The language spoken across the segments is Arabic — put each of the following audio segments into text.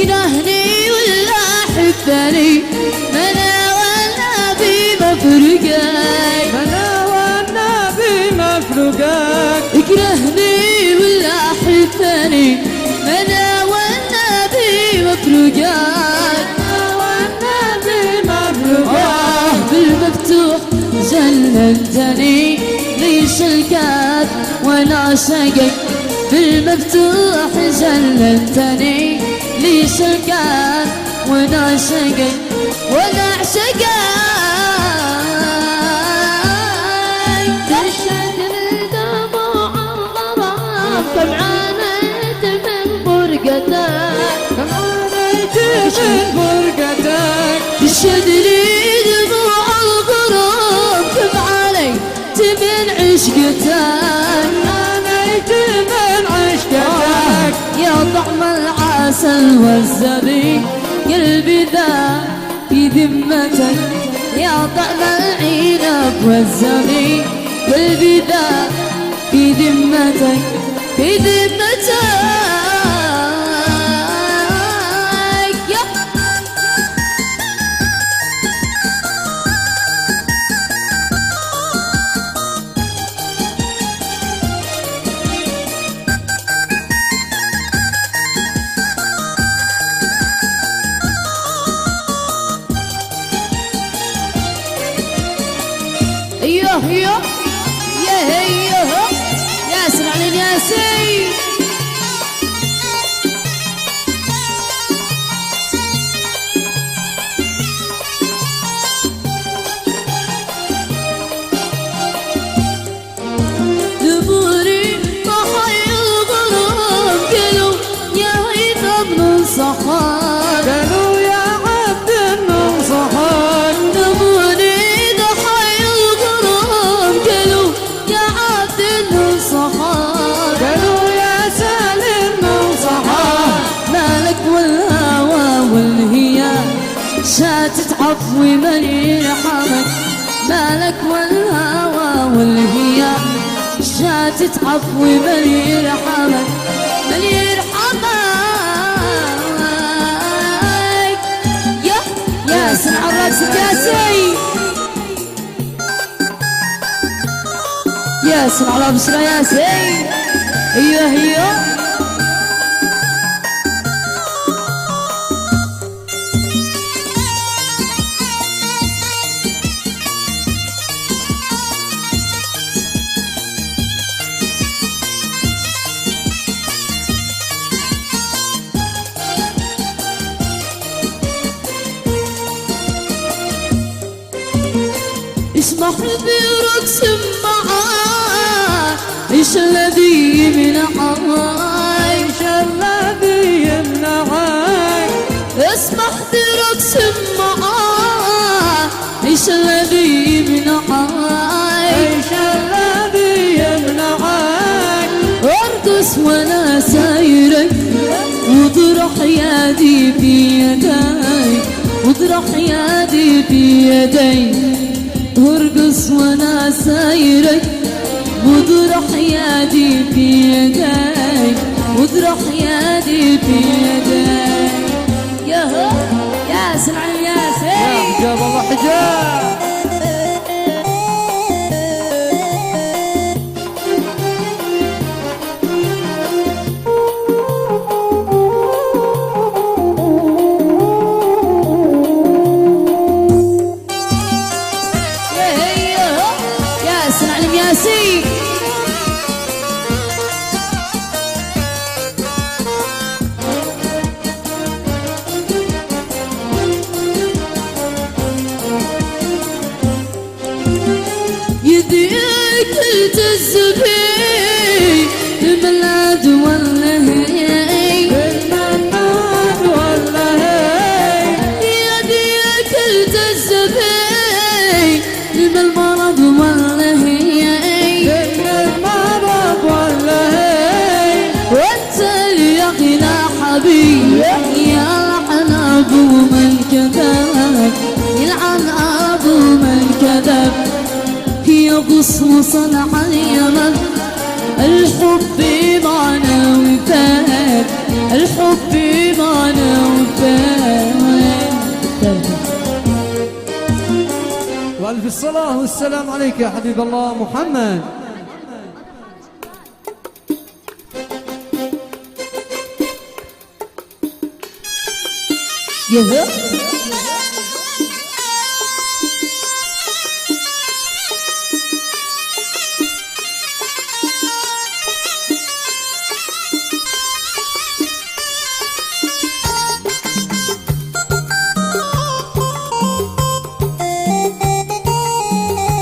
يكرهني ولا أحبني أنا والنبي مفرقاي أنا والنبي مفرقاك يكرهني ولا أحبني أنا والنبي مفرقاك بالمفتوح جننتني ليش الكاد وانا شقك بالمفتوح جننتني ليش الكاد وانا شقك وانا عشقك تشهد الدموع الغرام كم عانيت من فرقتك كم عانيت من فرقتك تشهد لي دموع الغرام كم عانيت من عشقتك عانيت من عشقتك يا طعم العسل والزبيب قلبي ذا في ذمتك يا طعم العنب والزبيب قلبي ذا في ذمتك في ذمتك ايوه ايوه يا ايوه ياسر علي ياسين دبوري طحي الغرام قالوا يا عيد ابن الصحاب قالوا يا عبد النصحان دبوري ضحي الغرام قالوا يا عبد الصحاب قالوا يا سالم نصحان مالك والهوى والهيام شاتت عفوي من يرحمك مالك والهوى والهيام شاتت عفوي من يرحمك من يرحمك يا ياسين على راسك ياسين ياسين على بشرى ياسين ايوه ايوه اسمح برقص معاه ايش الذي يمنعك ايش الذي يمنعك اسمح برقص معاه ايش الذي يمنعك ايش الذي يمنعك ارقص وانا سايرك وضرح يدي في يدي وضرح يدي في يدي ارقص وانا سايرك وضرح يدي في يدي وضرح يدي في يدي يا هو ياسين على ياسين حجاب الله حجاب ياسين على ياسين يديك التزبي الملاد ولا هي المناد ولا هي يديك التزبي المرض ولا هي المرض ولا هي وانت يا غلا حبيب يلعن ابو من كذب يلعن ابو من كذب يغص وصنع اليمن الحب معنا وفات الحب معنا الصلاة والسلام عليك يا حبيب الله محمد. يهو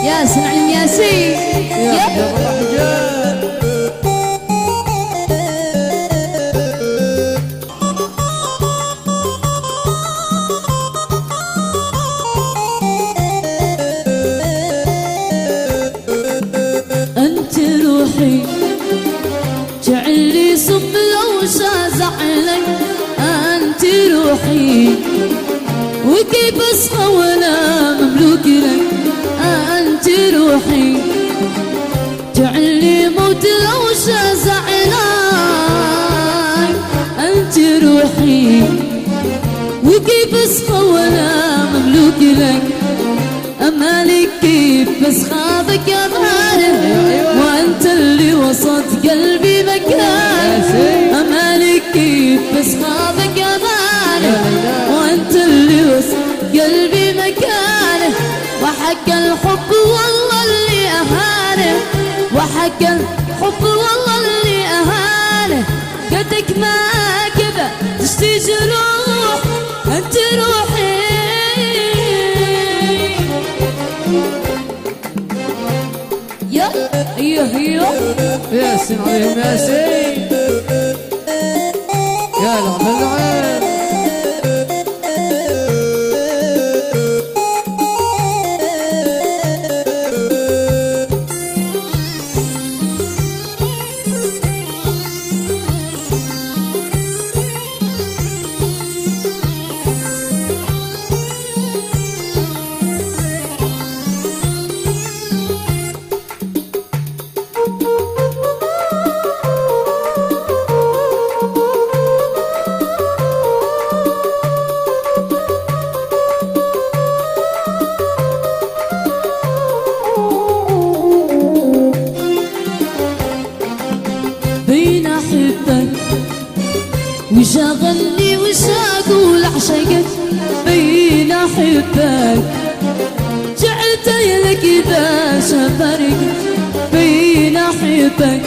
ياسين علم ياسين يا حجاب انت روحي جعلي صب لو زعلك، انت روحي وكيف اصحى وانا مملوك لك، انت روحي جعلي موت لو زعلك، انت روحي وكيف اصحى وانا مملوك لك، امالك كيف بس خابك يا ظهرك، وانت اللي وسط قلبي مكانك، امالك كيف بس خابك يا ظهرك، وانت اللي وسط قلبي مكانه، وحق الحب والله اللي اهانه، وحق الحب والله اللي اهانه، قدك ما كذا تشتي جروح، انت روحي يا ياسين عليهم ياسين يا لعب العين. بين احبك وش اغني وش اقول اعشقك، بين احبك جعلت لك اذا شفرك، بين احبك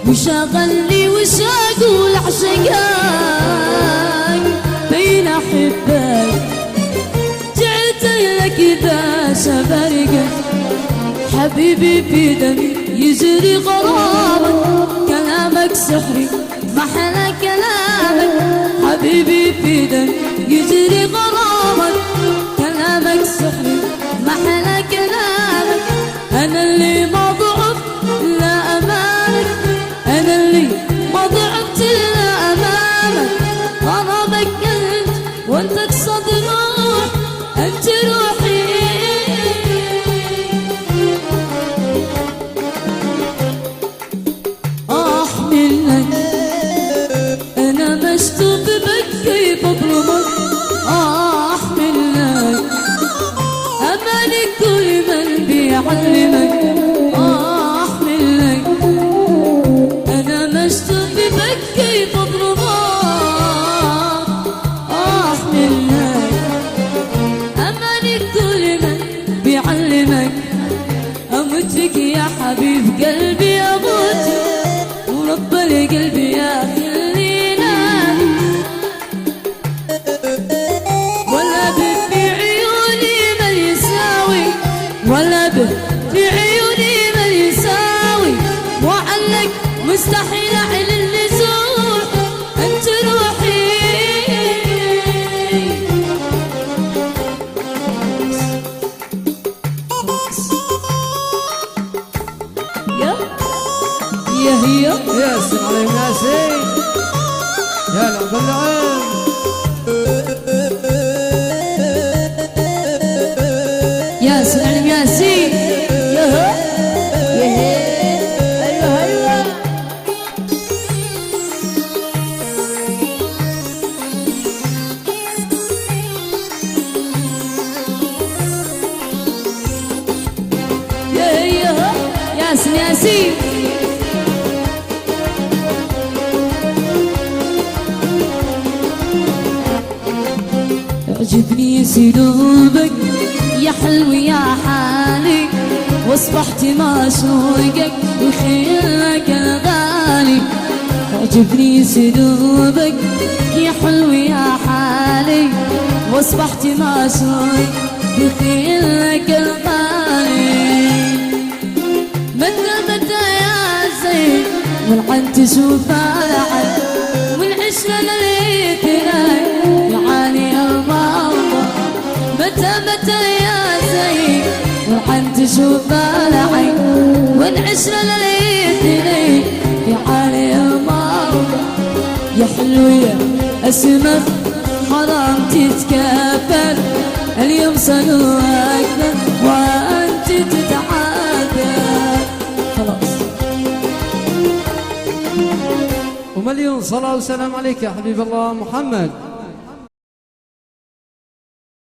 وش اغني وش اقول اعشقك، بين احبك جعلت لك اذا شفرك، حبيبي في دمي يجري غرامك، كلامك سحري محلى كلامك، حبيبي في دمي يجري غرامك، كلامك سحري محلى كلامك، انا اللي ما ضعف لا امامك، انا اللي ما ضعفت لا امامك، غرامك انت وانت تقصد روح، انت روحي علمك، احمل لك انا مشتوق بك كيف اضربك، احمل لك اماني كل من بيعلمك، اموت فيك يا حبيب قلبي اموت، ورب قلبي يا خلينا ولا في عيوني من يساوي، ولا في عيوني من يساوي، وعنك مستحيل اعلن النزول، انت روحي يا ياسين عليهم ياسين يا لعب العين. ياسين علم ياسين يهو تعجبني سلوبك يا حلو يا حالي، واصبحت معشوقك وخيرك الغالي. تعجبني سلوبك يا حلو يا حالي، واصبحت معشوقك وخيرك الغالي. متى متى يا زين والعن تشوف العن، والعشرة لليتناي يا عالي المرضى. متى متى يا زين والعن تشوف العين، والعشرة لليتناي يا عالي المرضى. يا حلوة اسمك حرام تتكبر، اليوم صاروا اكبر وانت تتعذر. خلاص. ومليون صلاة وسلام عليك يا حبيب الله محمد.